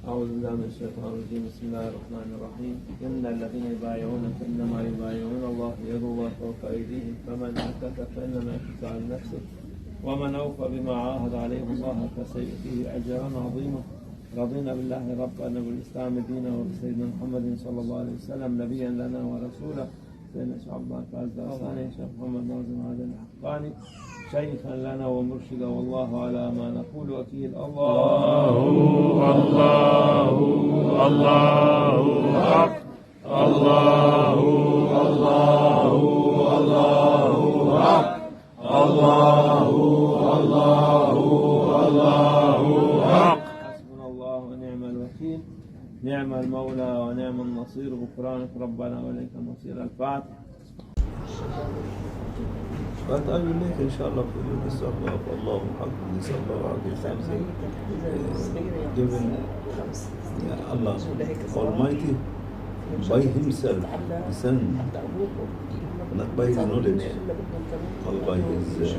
أعوذ بالله من الشيطان الرجيم. بسم الله الرحمن الرحيم. إن الذين يبايعونك إنما يبايعون الله يد الله فوق أيديهم فمن نكث فإنما ينكث عن نفسه ومن أوفى بما عاهد عليه الله فسيؤتيه أجرا عظيما. رضينا بالله ربا وبالإسلام دينا وبسيدنا محمد صلى الله عليه وسلم نبيا لنا ورسولا. سيدنا ش.Muhammad شيخ محمد نازم هذا الحقاني شيخا لنا ومرشدا والله على ما نقول وكيل. الله الله الله حق الله الله الله حق الله الله الله حق. حسبنا الله ونعم الوكيل نعم المولى ونعم النصير. غفرانك ربنا وإليك المصير. الفاتح. But I will make inshallah for you this Allah of ALLAHUMMA this Allah something given Allah Almighty by Himself, the Son, not by His knowledge or by His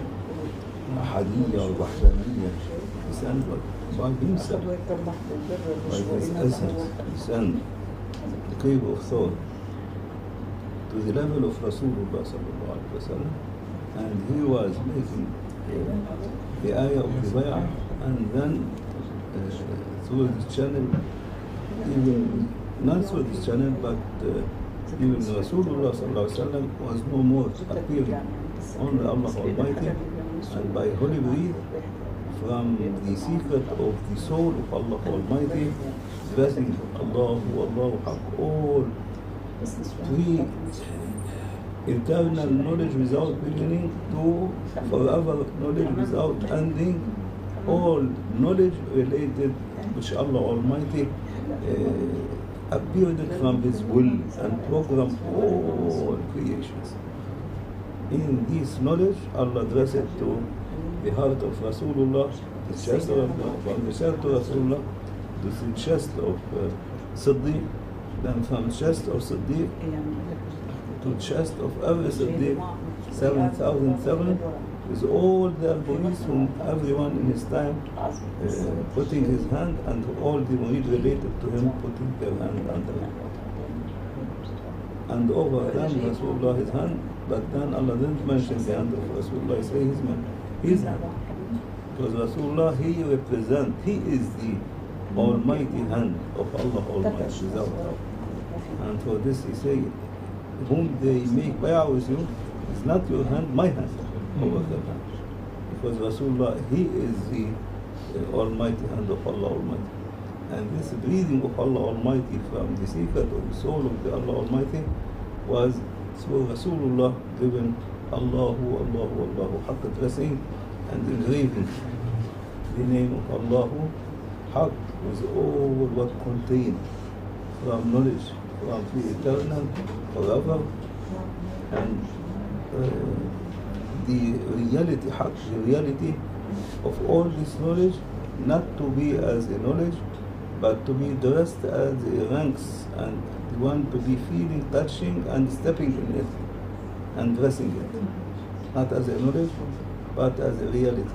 Ahadiyya or Wahdaniyya, the Son, but by Himself, by His essence, the Son, the cave of thought, to the level of Rasulullah sallallahu alaihi wasallam. And he was making the ayah of the bay'ah, and then through this channel, even not through this channel, but even Rasulullah sallallahu alaihi wasallam was no more appearing, only Allah Almighty, and by holy breath from the secret of the soul of Allah Almighty, blessing Allahu Allahu HAQQ, all three eternal knowledge without beginning to forever knowledge without ending, all knowledge related which Allah Almighty appeared from His will and programmed all creations. In this knowledge, Allah addressed it to the heart of Rasulullah, the chest of Rasulullah, to the chest of Siddiq, then from the chest of Siddiq to chest of every Siddiq, 7,007, with all their bodies, whom everyone in his time putting his hand, and all the murid related to him putting their hand under him. And over them Rasulullah his hand, but then Allah didn't mention the hand of Rasulullah, he said his hand. Because Rasulullah, he represents, he is the almighty hand of Allah Almighty without doubt. And for this he said, whom they make bay'ah with you is not your hand, my hand over their hand. Because Rasulullah, he is the almighty hand of Allah Almighty. And this breathing of Allah Almighty from the secret of the soul of the Allah Almighty was through Rasulullah given Allahu Allahu Allahu HAQQ dressing and engraving the name of Allahu HAQQ with all what contained from knowledge, from the eternal, forever, and the reality, HAQQ, the reality of all this knowledge, not to be as a knowledge, but to be dressed as a ranks, and the one to be feeling, touching, and stepping in it, and dressing it, not as a knowledge, but as a reality.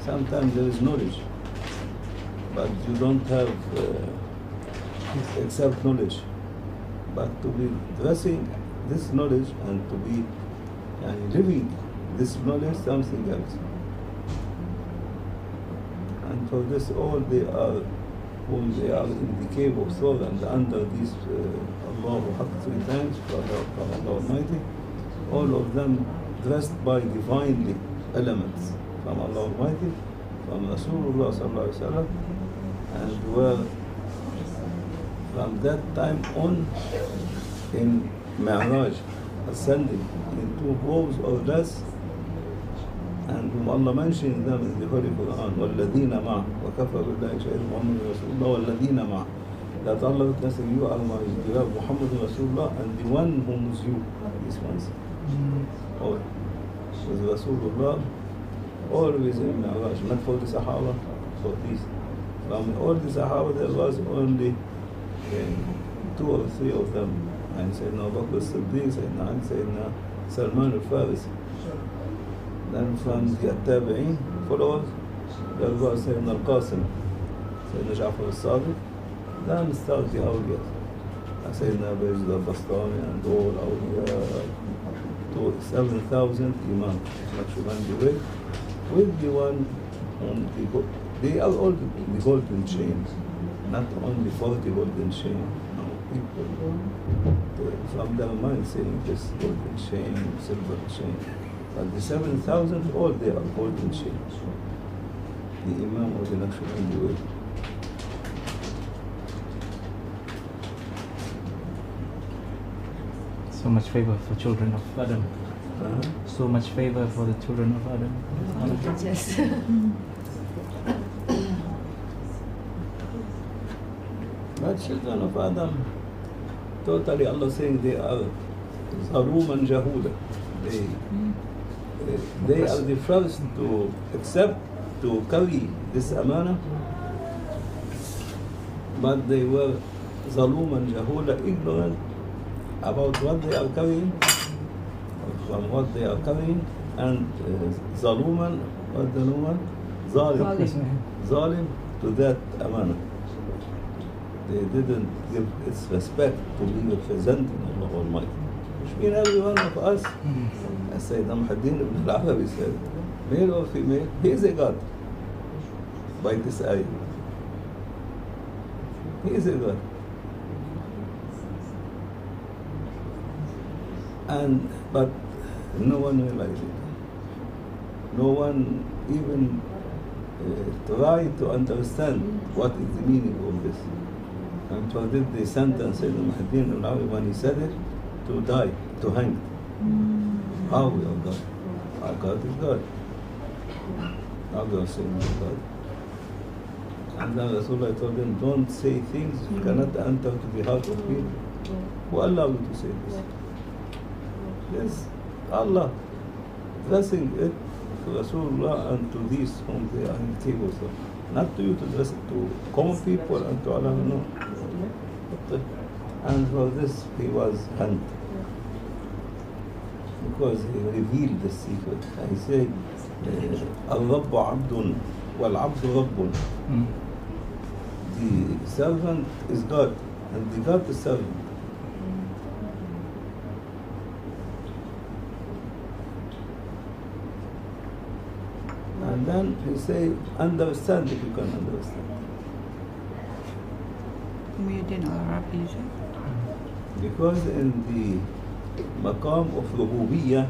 Sometimes there is knowledge, but you don't have except knowledge. But to be dressing this knowledge and to be living this knowledge, something else. And for this, all they are, whom they are in the cave of thought and under these Allahu HAQQ 3 times from Allah Almighty, all of them dressed by divinely elements from Allah Almighty, from Rasulullah sallallahu alaihi wasallam, and were from that time on in Mi'raj, ascending in 2 rows or less, and whom Allah mentioned them in the Holy Quran, وَالَّذِينَ مَعَهُ وَكَفَى بِاللَّهِ شَهِيدًا محمدرسول وَالَّذِينَ مَعَهُ, that Allah witnesses you are my beloved Muhammadrasول and the one whom is you, these ones. Or with Rasulullah, always in Mi'raj, not for the Sahaba, for these. From all the Sahaba there was only 2 or 3 of them, and Sayyidina Abu Bakr as-Siddiq, Sayyidina Ali, Sayyidina Salman al-Farisi. Then from the Tabi'in followers, Dergah Sayyidina Al-Qasim, Sayyidina Ja'far al-Sadiq, then start the awliya. Sayyidina Bayezid al-Bastami and all awliya to 7,000 Imam, Naqshbandi way, with the one on they are all the golden chain, not only for the golden chain. No, people from their mind saying this golden chain, silver chain. But the 7,000, all they are golden chain. The Imam of the Naqshbandi way. So much favor for children of Adam. So much favor for the children of Adam. Yes. But children of Adam, totally Allah saying they are zaluman jahula. They are the first to accept, to carry this amana, but they were zaluman jahula, ignorant about what they are carrying, from what they are carrying, and zaluman, what the one? Zalim to that amana. They didn't give its respect to be representing Allah Almighty. Which means every one of us, as Muhammad ibn al-Arabi said, male or female, he is a God by this ayah. He is a God. But no one realized it. No one even tried to understand what is the meaning of this. And for this they sentenced Sayyidina Muhammad when he said it, to die, to hang. How we are God? Our God is God. How we are saying God? And then Rasulullah told them, don't say things you cannot enter to the heart of people. Who allowed you to say this? Yes, Allah blessing it to Rasulullah and to these whom they are in table. So not to you to address it to common people and to Allah, no. And for this he was hanged. Because he revealed the secret. He said, Al-Rabbu Abdun wal-Abdu Rabbun. The servant is God and the God is servant. And then he say, understand if you can understand. Because in the maqam of rububiyyah,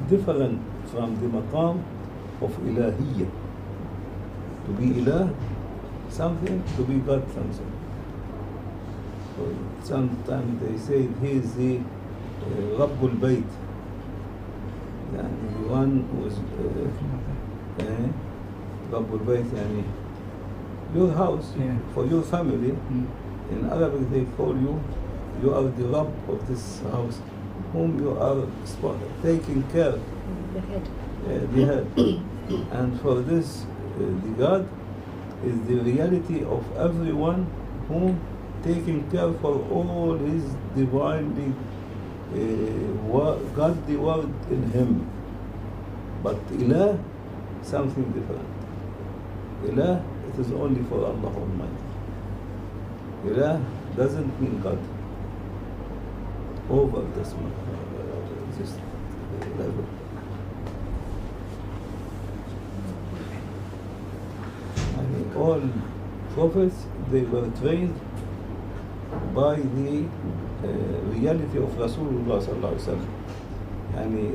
different from the maqam of ilahiyya. To be ilah, something, to be God, something. So sometimes they say he is the Rabbul Bayt, the one who is Rabbul Bayt, yani your house, for your family. In Arabic they call you, you are the Rabb of this house, whom you are taking care. The head. The head. And for this, the God is the reality of everyone whom taking care for all his divinely godly word in him. But ilah, something different. Ilah, it is only for Allah Almighty. Ilah doesn't mean God. Over this level. I mean, all prophets, they were trained by the reality of Rasulullah sallallahu alaihi wasallam. Yani,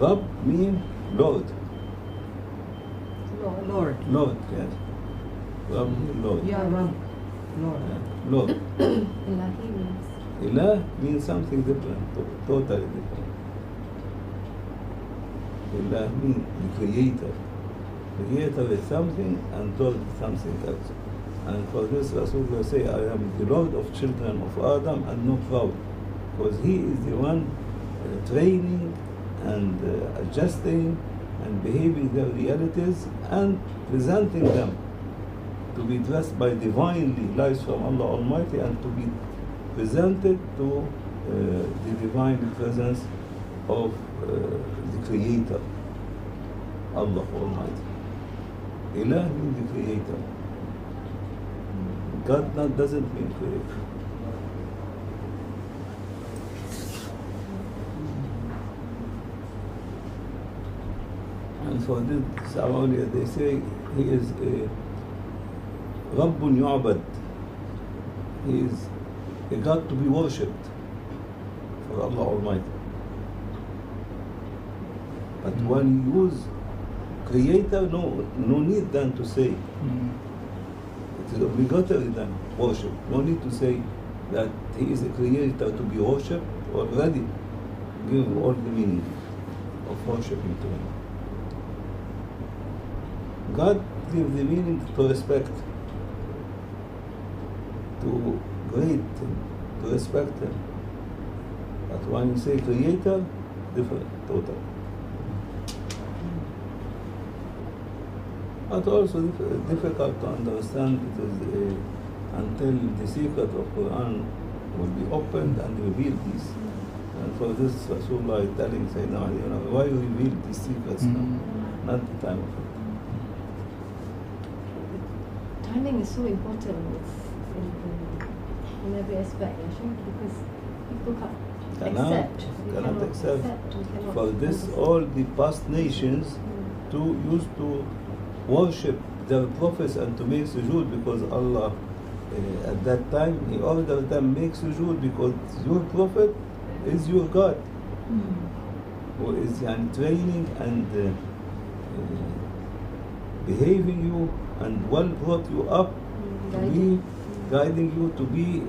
Rabb means Lord. Lord. Lord, yes. Rabb means Lord. Yeah, Rabb. Lord. Lord. Ilahi means. Ilah means something different, totally different. Ilah means the creator. Creator is something and Lord is something else. And for this Rasulullah say, I am the Lord of children of Adam and not proud. Because he is the one training and adjusting and behaving their realities and presenting them to be dressed by divinely lights from Allah Almighty and to be presented to the divine presence of the Creator. Allah Almighty. Ilah means the creator. God doesn't mean creator. And for this, Awliya, they say he is a Rabbun Yu'bad. He is a God to be worshipped for Allah Almighty. But when you use creator, no need then to say. It is obligatory then, worship. No need to say that he is a creator to be worshipped. Already give all the meaning of worshipping to him. God gives the meaning to respect, to greet him, to respect him. But when you say creator, different, total. But also difficult to understand because until the secret of Quran will be opened and revealed these. And for this, Rasulullah is telling Sayyidina Ali, why you reveal these secrets now? Not the time of it. Timing is so important in every aspect, because people cannot accept. For this, all the past nations used to worship their prophets and to make sujood, because Allah at that time he ordered them make sujood because your prophet is your God, who is training and behaving you and well brought you up to be guiding you to be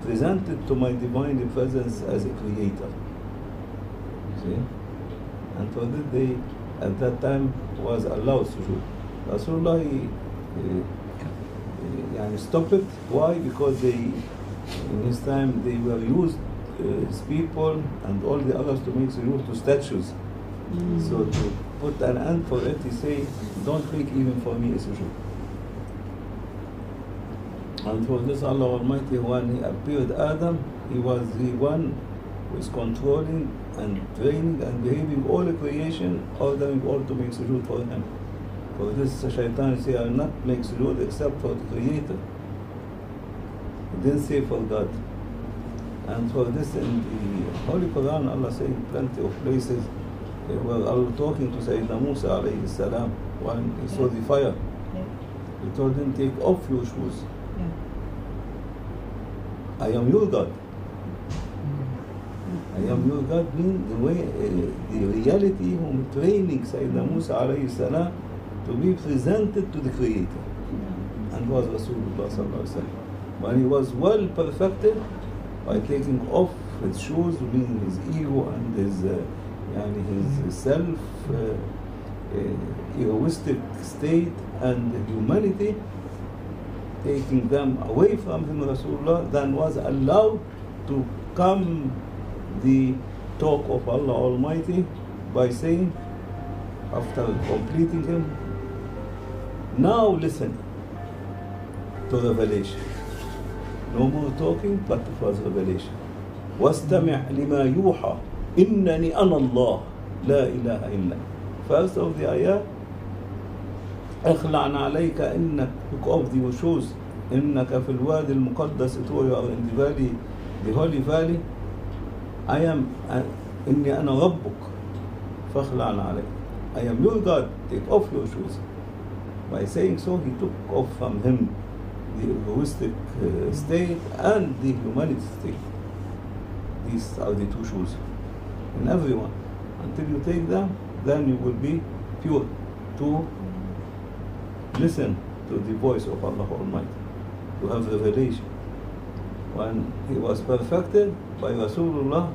presented to my divine presence as a creator. See? And for this they at that time was allowed sujood. Rasulullah stopped it. Why? Because in his time they were used, his people and all the others, to make sujood to statues. So to put an end for it, he say, don't make even for me a sujood. And for this, Allah Almighty, when he appeared Adam, he was the one who is controlling and training and behaving all the creation, ordering all to make sujood for him. For this, Shaitan say, I will not make sujood except for the Creator. He didn't say for God. And for this, in the Holy Quran, Allah saying plenty of places where Allah talking to Sayyidina Musa alayhi salam when he saw the fire. He told him, take off your shoes. I am your God. I am your God means the way, the reality whom training Sayyidina Musa alayhi salam to be presented to the Creator. And was Rasulullah sallallahu alaihi wasallam. When he was well perfected by taking off his shoes, meaning his ego and his self egoistic state and humanity, taking them away from him, Rasulullah, then was allowed to come the talk of Allah Almighty by saying, after completing him, now listen to revelation. No more talking, but it was revelation. وَاسْتَمِعْ لِمَا يُوحَى إِنَّنِي أَنَا اللَّهُ لَا إِلَهَ إِلَّا. First of the ayah, اخلعن عليك إنك, took off your shoes, إنك في الوادي المقدس, you are in the valley, the holy valley. I am إني أنا ربك فاخلعن عليك. I am your God, take off your shoes. By saying so, he took off from him the egoistic state and the humanity state. These are the two shoes in everyone. Until you take them, then you will be pure to listen to the voice of Allah Almighty, to have revelation. When he was perfected by Rasulullah,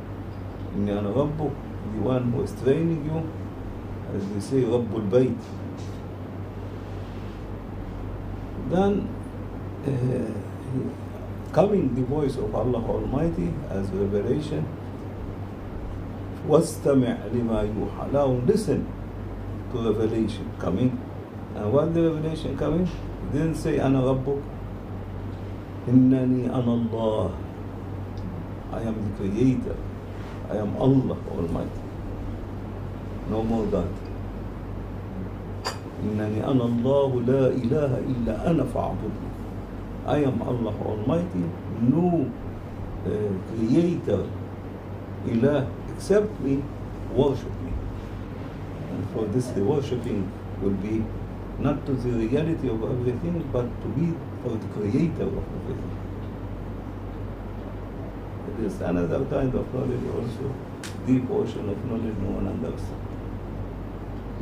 إِنِّي أَنَا رَبُّكَ, the one who is training you, as we say, Rabbul Bayt. Then coming the voice of Allah Almighty as revelation, وَاسْتَمِعْ لِمَا يُوحَى. Now listen to revelation coming. And what the revelation coming? He didn't say أَنَا رَبُّكَ, إِنَّنِي أَنَا اللَّهُ, I am the Creator, I am Allah Almighty. No more God. إنني أنا الله لا إله إلا أنا فاعبدني. I am Allah Almighty, no creator, ilah, except me, worship me. And for this the worshipping will be not to the reality of everything, but to be for the creator of everything. It is another kind of knowledge also, deep ocean of knowledge no one understands.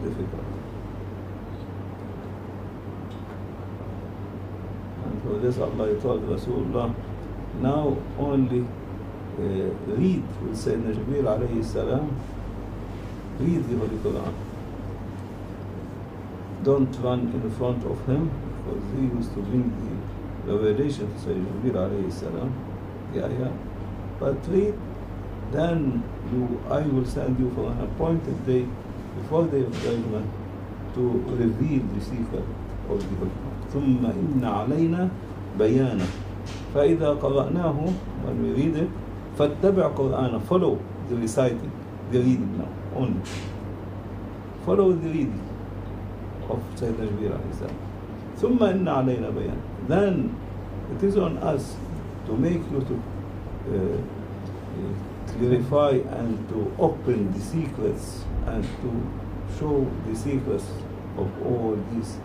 Difficult. And for this Allah told Rasulullah, now only read with Sayyidina Jibreel alayhi salam, read the Holy Quran. Don't run in front of him, because he used to bring the revelation to Sayyidina Jibreel alayhi salam, the ayah. But read, then I will send you for an appointed day before the day of judgment to reveal the secret of the Holy Quran. ثم إن علينا بيانه فإذا قرأناه, when we read it, فاتبع قرآنه, follow the reciting, the reading now only. Follow the reading of Sayyidina Jibreel alayhi salam. ثم إن علينا بيانه. Then it is on us to make you to clarify and to open the secrets and to show the secrets of all these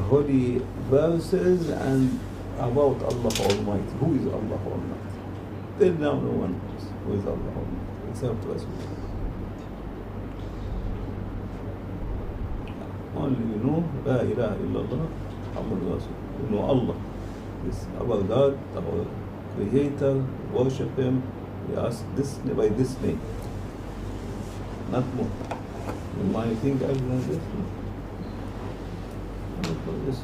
holy verses and about Allah Almighty. Who is Allah Almighty? Till now no one knows who is Allah Almighty except Rasul. Only we know La ilaha illallah Muhammadrassul. We know Allah is our God, our Creator, worship Him, we ask this by this name, not more. You might think other than this. For this.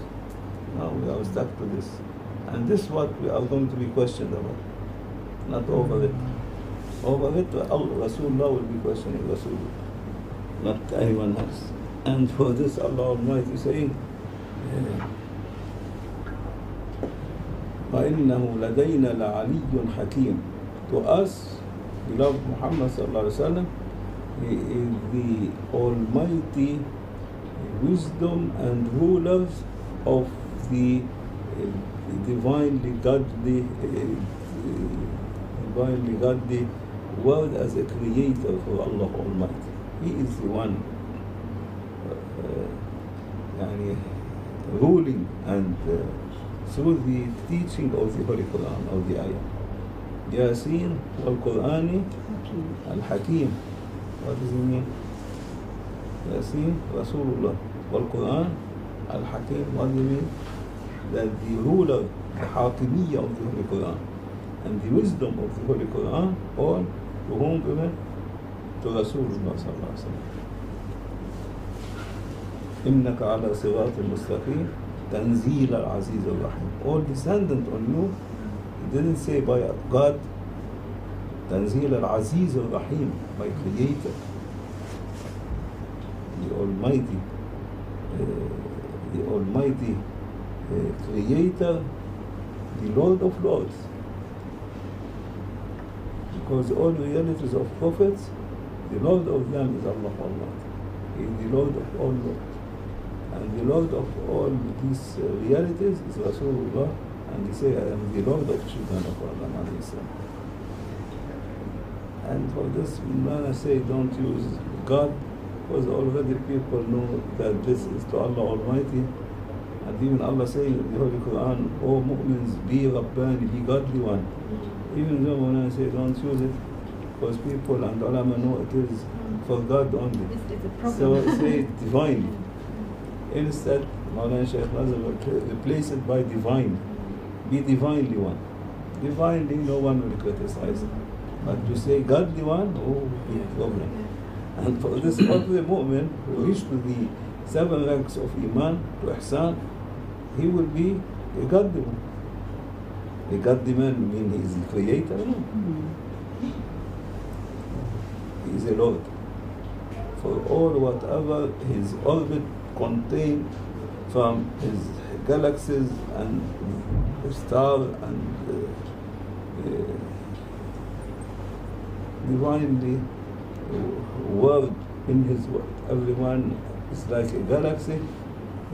Now we are stuck to this. And this is what we are going to be questioned about. Not over it. Over it, Rasulullah will be questioning Rasulullah, not anyone else. And for this Allah Almighty is saying, وَإِنَّهُ لَدَيْنَا لَعَلِيٌّ حَكِيمٌ. To us, beloved Muhammad ﷺ, he is the almighty wisdom and rulers of the divinely godly world as a creator for Allah Almighty. He is the one ruling and through the teaching of the Holy Quran, of the ayah. Yasin wal-Qur'ani al-Hakim. What does it mean? Yasin, Rasulullah, wal-Quran al-Hakim. What does it mean? That the ruler, the Haqimiyya of the Holy Quran and the wisdom of the Holy Quran, all to whom given? To Rasulullah sallallahu alaihi wasallam. إنك على صراط مستقيم تنزيل العزيز الرحيم. All descendant on you. He didn't say by God. تنزيل العزيز الرحيم, by Creator, the Almighty Creator, the Lord of Lords. Because all realities of prophets, the Lord of them is Allah Almighty. He is the Lord of all Lords. And the Lord of all these realities is Rasulullah, and he say, I am the Lord of children of Allah. And for this, Mawlana say, don't use God, because already people know that this is to Allah Almighty. And even Allah saying in the Holy Quran, O mu'mins, be Rabbani, be godly one. Even though Mawlana say, don't use it, because people and ulama know it is for God only. So say divinely. Instead, Mawlana Shaykh Nazim will replace it by divine. Be divinely one. Divinely, no one will criticize it. But to say godly one, oh, big problem. And for this every mu'min who reached to the 7 ranks of Iman, to Ihsan, he will be a godly one. A godly man means he is the creator? No. He is a Lord. For all whatever his orbit contain from his galaxies and star and divinely word in his word. Everyone It's like a galaxy.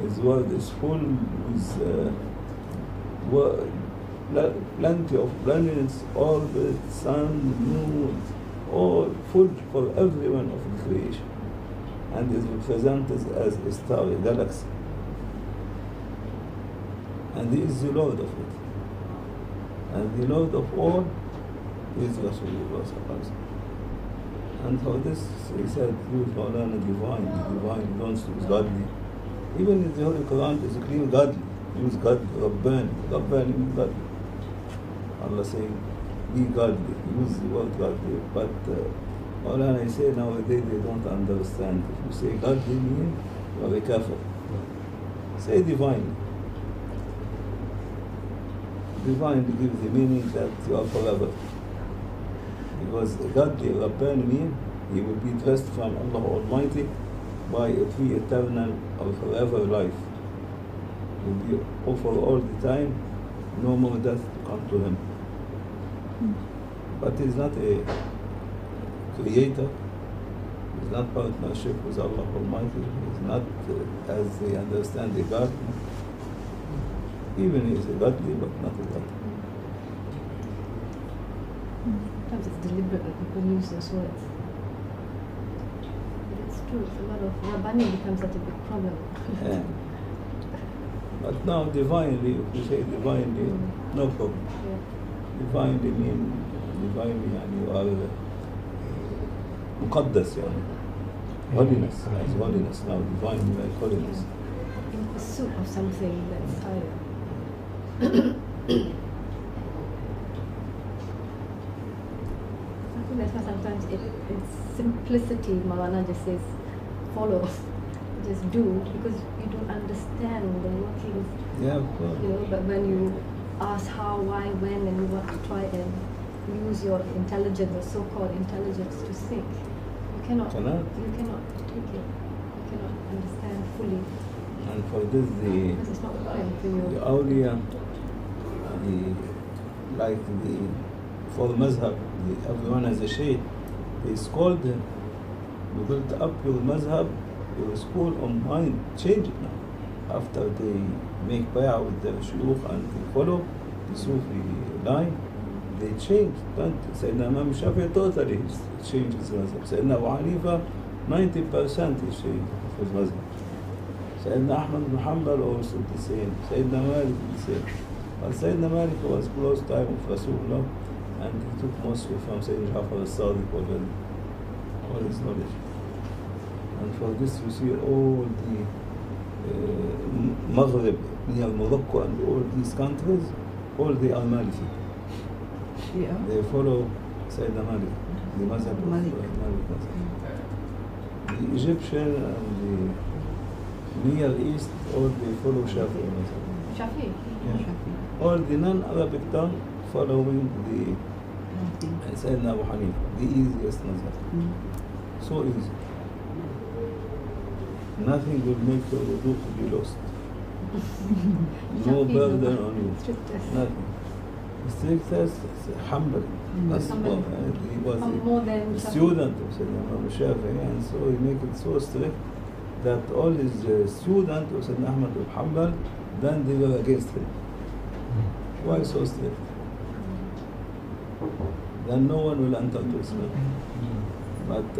His world is full with plenty of planets, orbits, sun, moon, all full for everyone of the creation. And is represented as a star, a galaxy. And he is the Lord of it. And the Lord of all is Rasulullah. And for this, he said, use Mawlana divine, don't use godly. Even in the Holy Quran, is clear godly. Use godly, Rabbani means godly. Allah saying, be godly, use the word godly. But Mawlana, I say nowadays they don't understand. If you say godly mean, you are a kafir. Say divine. Divine gives the meaning that you are forever. Because godly, Rabbani mean, he will be dressed from Allah Almighty by a free eternal or forever life. He will be offered all the time, no more death to come to him. But he's not a creator, he's not partnership with Allah Almighty, he's not, as they understand, a God. Even he is a godly, but not a God. Sometimes it's deliberate that people use those words. But it's true, it's a lot of Rabbani becomes such a big problem. Yeah. But now divinely, if you say divinely, no problem. Yeah. Divinely mean, yani you are muqaddas, yani. Holiness, as holiness now, divinely like holiness. In pursuit of something that's higher. I think that's why sometimes it's simplicity. Mawlana just says, follow, just do, because you don't understand the workings. Yeah, of course. You know, but when you ask how, why, when, and you want to try and use your intelligence, or so-called intelligence, to think, you cannot take it. You cannot understand fully. And for this, Because it's not open to you. the awliya, for the mazhab, everyone has a shaykh, they scold him. You built up your mazhab, your school of mind, change it now. After they make bay'ah with the shuyukh and they follow the Sufi line, they change. Sayyidina Imam Shafi'i totally changed his mazhab. Sayyidina Abu Hanifa, 90% he changed his mazhab. Sayyidina Ahmad bin Hanbal also the same. Sayyidina Malik the same. But Sayyidina Malik was close time of Rasulullah, and he took mostly from Sayyidina Ja'far al-Sadiq already, all his knowledge. And for this you see all the Maghrib, near Morocco and all these countries, all they are Maliki. Yeah. They follow Sayyidina Malik, the mazhab of Malik. Malik mazhab. The Egyptian and the Near East, all they follow Shafi'i mazhab. Shafi. Yeah. All the non-Arabic tongue following the Sayyidina Abu Hanifa, the easiest mazhab. So easy. Nothing will make your wudu to be lost. No burden on you. Strictest. Nothing. Strictest, humble. That's Humble. he was More than a Shafi. student of Sayyidina Imam Shafi'i, and so he make it so strict that all his students of Sayyidina Ahmad bin Hanbal, then they were against him. Why so strict? Then no one will enter to Islam. But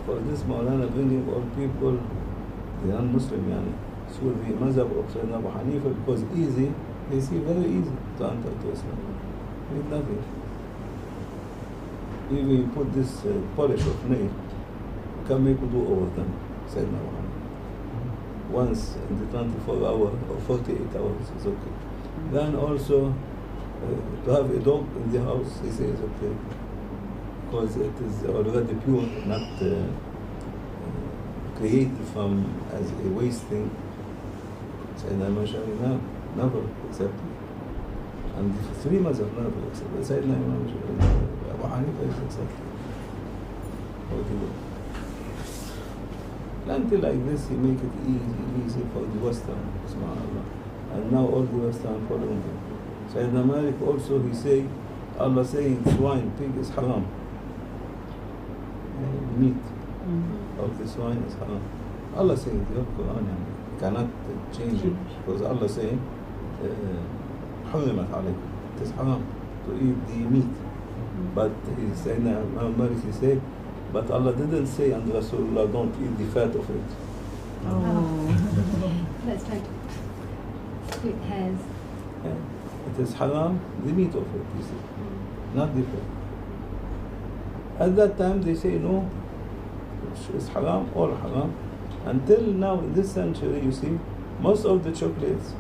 for this Mawlana bringing all people, the non-Muslim, so the mazhab of Sayyidina Abu Hanifa, because easy, they see very easy to enter to Islam. Need nothing. Even you put this polish of nail, you can make wudu over them, Sayyidina Abu Hanifa. Once in the 24 hours or 48 hours is okay. Then also to have a dog in the house, he says okay, because it is already pure, not created from as a waste thing. Sayyidina Imam Shafi'i never accepted. And the three mazhab never accepted. Sayyidina Imam Shafi'i, Abu Hanifa is accepted. Plenty like this, he make it easy for the Western, subhanAllah. And now all the Western following him. Sayyidina Malik also, he say, Allah saying swine, pig is haram. Meat of the swine is haram. Allah saying the Quran cannot change it, because Allah saying حرمت عليكم, it is haram to eat the meat. But he said, he said, but Allah didn't say, and Rasulullah don't eat the fat of it. Let's try to split hairs. Yeah. It is haram, the meat of it, you see, not the fat. At that time they say no, it's haram, all haram. Until now, in this century, you see, most of the chocolates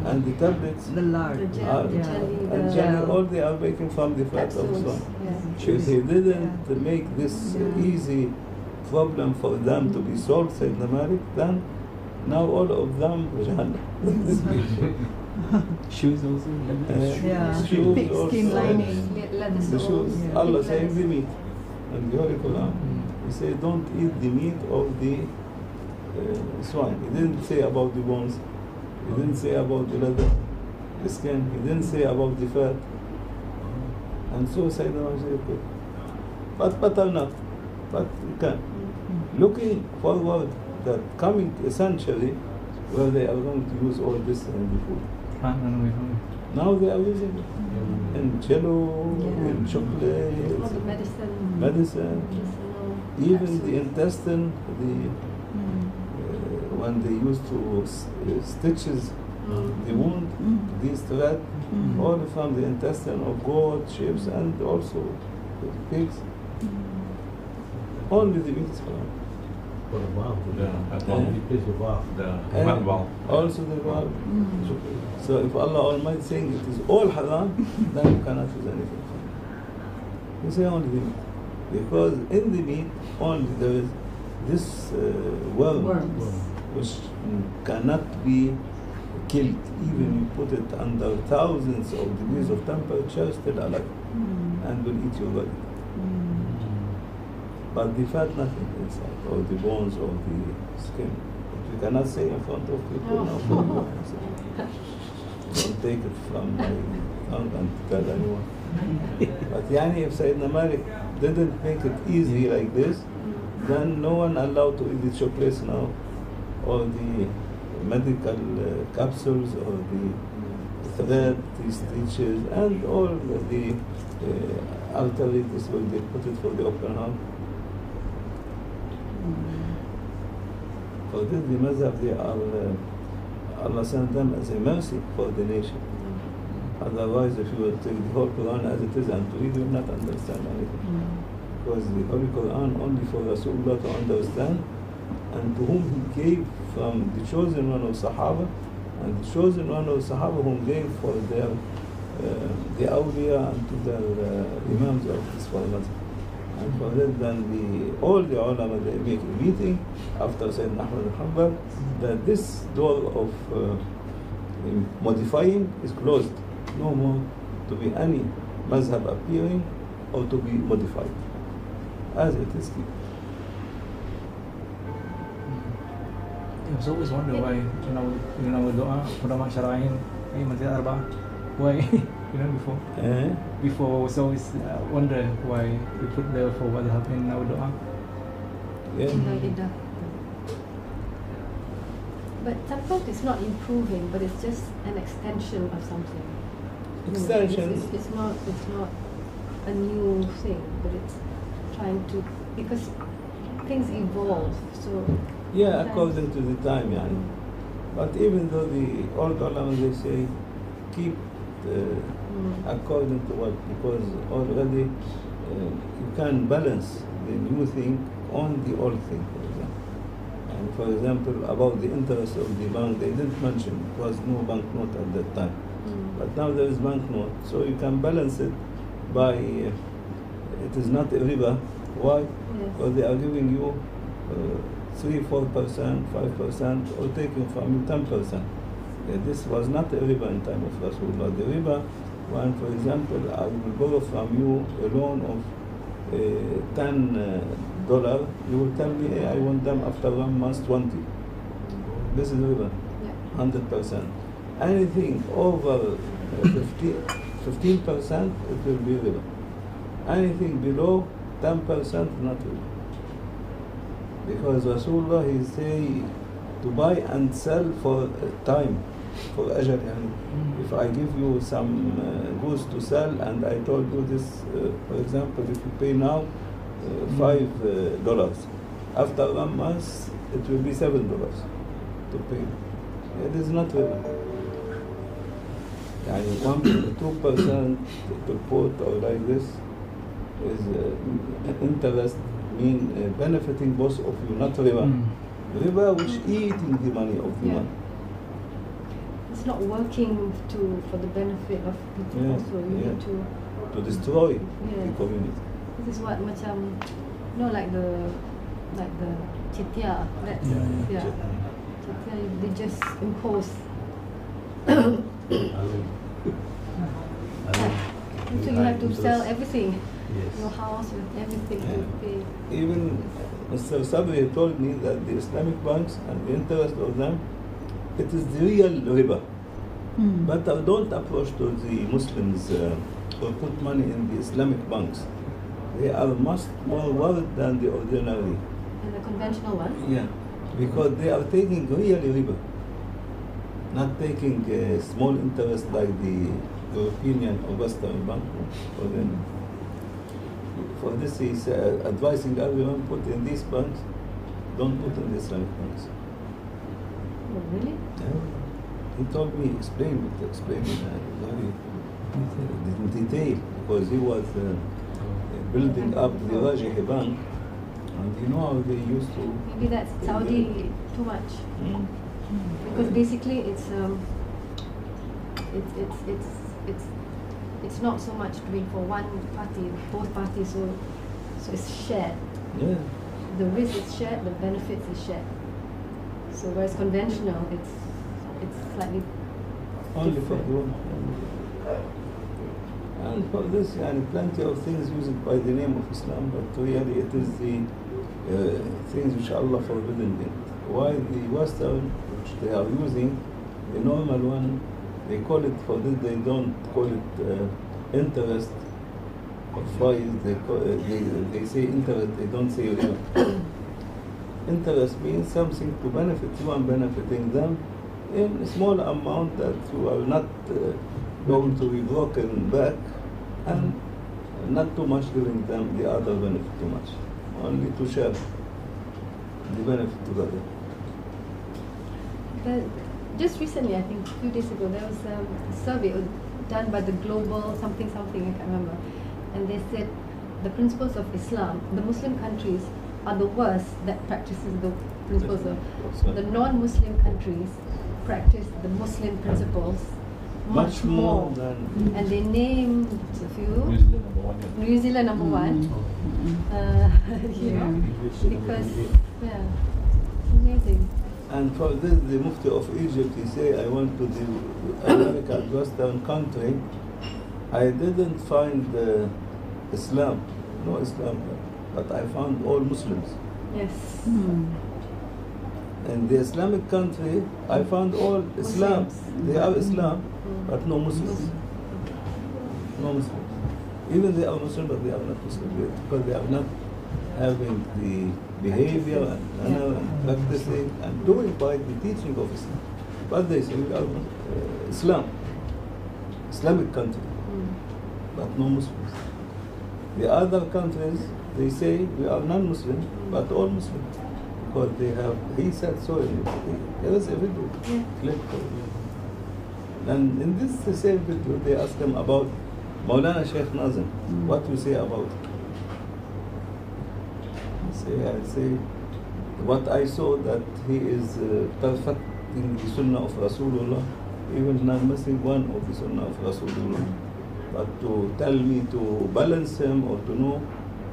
and the tablets, The lard. The gel, the jelly, and the jelly, all they are making from the fat of capsules. sun. Yeah. If he didn't make this easy problem for them to be solved, said the Malik, then now all of them Jahannam. Shoes also. Shoes Thick also. skin lining. Leather The soles. shoes, Yeah. Allah Thick saying leathers. the meat. And the Holy Quran, He said, don't eat the meat of the swine. He didn't say about the bones. He didn't say about the leather, the skin. He didn't say about the fat. And so Sayyidina Muhammad said, but better not. But you can. Looking forward that coming a century where they are going to use all this in the food. Can't run away from it. Now they are using it in jello, in All chocolate, the medicine. medicine, medicinal even capsules. the intestine, when they used to stitches the wound, these thread, all from the intestine of goat, sheep, and also pigs. Only the meat is haram. And also the valve. So if Allah Almighty saying it is all haram, then you cannot use anything from it. You say only the meat. Because in the meat only there is this worms, which cannot be killed. Even you put it under thousands of degrees of temperature, still alive, and will eat your body. But the fat, nothing inside, or the bones, or the skin. But you cannot say in front of people now. Don't take it from my tongue and tell anyone. But if Sayyidina Malik didn't make it easy like this, then no one allowed to eat the chocolates now, or the medical capsules, or the thread, the stitches, and all the arteries where they put it for the open heart. For this, the Mazhab, they are, Allah sent them as a mercy for the nation. Otherwise, if you would take the whole Quran as it is and to read, you will not understand anything. Because the Holy Quran only for Rasulullah to understand, and to whom he gave from the chosen one of Sahaba, and the chosen one of Sahaba whom gave for their the awliya and to their imams of this format. And for that, then all the ulama, they make a meeting after Sayyidina Muhammad that this door of modifying is closed. No more to be any mazhab appearing or to be modified, as it is here. I was always wondering why, dua, ulama syara'in, masjid arba'ah, why, before. Before I was always wonder why we put the for what happened in our dua. Yeah. But sometimes it's not improving, but it's just an extension of something. Extension. It's not a new thing, but it's trying to, because things evolve. So according to the time, But even though the old ulama, they say keep according to what, because already you can balance the new thing on the old thing, for example. And for example, about the interest of the bank, they didn't mention it was no banknote at that time. But now there is banknote, so you can balance it by it is not a riba. Why? Because they are giving you 3-4%, 5%, or taking from you 10%. This was not a riba in time of Rasulullah. The riba, when, for example, I will borrow from you a loan of $10, you will tell me, hey, I want them after 1 month 20. This is riba, 100%. Anything over 15%, it will be riba. Anything below 10%, not riba. Because Rasulullah he say to buy and sell for time, for ajr. If I give you some goods to sell and I told you this, for example, if you pay now $5, after 1 month it will be $7 to pay. It is not riba. 2% to put or like this is interest, mean benefiting both of you, not riba. Riba which eating the money of the one. It's not working for the benefit of people also. You need to destroy the community. This is what macam, like the chetia. Chetia, they just impose. So you have to sell everything. Your house with everything you pay. Even Mr. Sabri told me that the Islamic banks and the interest of them, it is the real riba. But don't approach to the Muslims or put money in the Islamic banks. They are much more worried than the ordinary. And the conventional ones? Yeah, because they are taking real riba, not taking a small interest like the European or Western bank. For this, he's advising everyone put in these banks, don't put in the Islamic banks. Oh, really? Yeah. He told me, explain it very in detail, because he was building up the Rajihi bank, and you know how they used to. Maybe that's Saudi too much, because basically it's not so much doing for one party, both parties, so it's shared. Yeah. The risk is shared, the benefits is shared. So whereas conventional, it's slightly only for different. one. And for this, plenty of things used by the name of Islam, but really it is the things which Allah forbidden it. Why the Western, which they are using, the normal one, they call it, for this they don't call it interest or faiz, they say interest, they don't say riba. Interest means something to benefit you and benefiting them in a small amount that you are not going to be broken back, and not too much giving them the other benefit too much, only to share the benefit together. Just recently, I think a few days ago, there was a survey done by the Global something, I can't remember, and they said the principles of Islam, the Muslim countries are the worst that practices the principles of the non-Muslim countries practice the Muslim principles much more than, and they named a few. New Zealand number one. Because it's amazing. And for this, the Mufti of Egypt, he say, I went to the America and Western country, I didn't find Islam, no Islam, but I found all Muslims. Yes. In the Islamic country, I found all Islam. They are Islam, but no Muslims. No Muslims. Even they are Muslim, but they are not Muslim, because they are not having the behavior and practicing and doing by the teaching of Islam. But they say we are Islam, Islamic country, but no Muslims. The other countries, they say we are non-Muslim, but all Muslim, because they have. He said so. There is a video clip. And in this the same video, they ask him about Mawlana Shaykh Nazim. What you say about it? I say what I saw, that he is perfecting the Sunnah of Rasulullah, even not missing one of the Sunnah of Rasulullah. But to tell me to balance him or to know,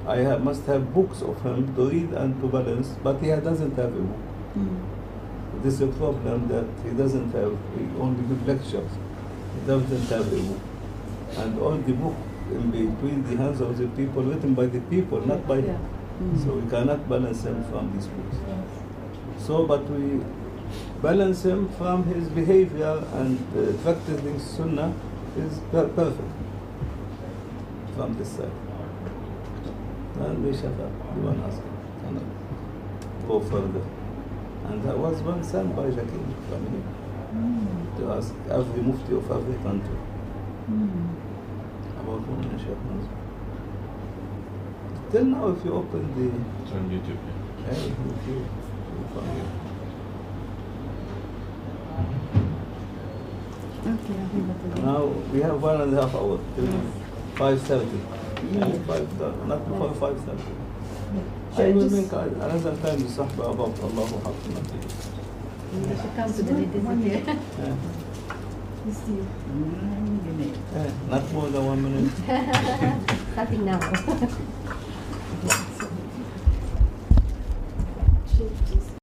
I must have books of him to read and to balance, but he doesn't have a book. This is a problem, that he doesn't have, he only give lectures. He doesn't have a book. And all the book in between the hands of the people, written by the people, not by him. So we cannot balance him from these books. So, but we balance him from his behavior and practicing Sunnah is perfect from this side. And we shall have the one ask. go further. And that was one sent by Shaykh family to ask every mufti of every country about Mawlana Shaykh Nazim. Till now, if you open the It's on YouTube. YouTube, you'll find it. Okay, I think that's it. Now we have 1.5 hours till 5:30. Not before 5:30. Should I I will just- make another time the Sahba about اللهﷺ. You should come to the ladies here. Let's see. Not more than 1 minute. Starting now.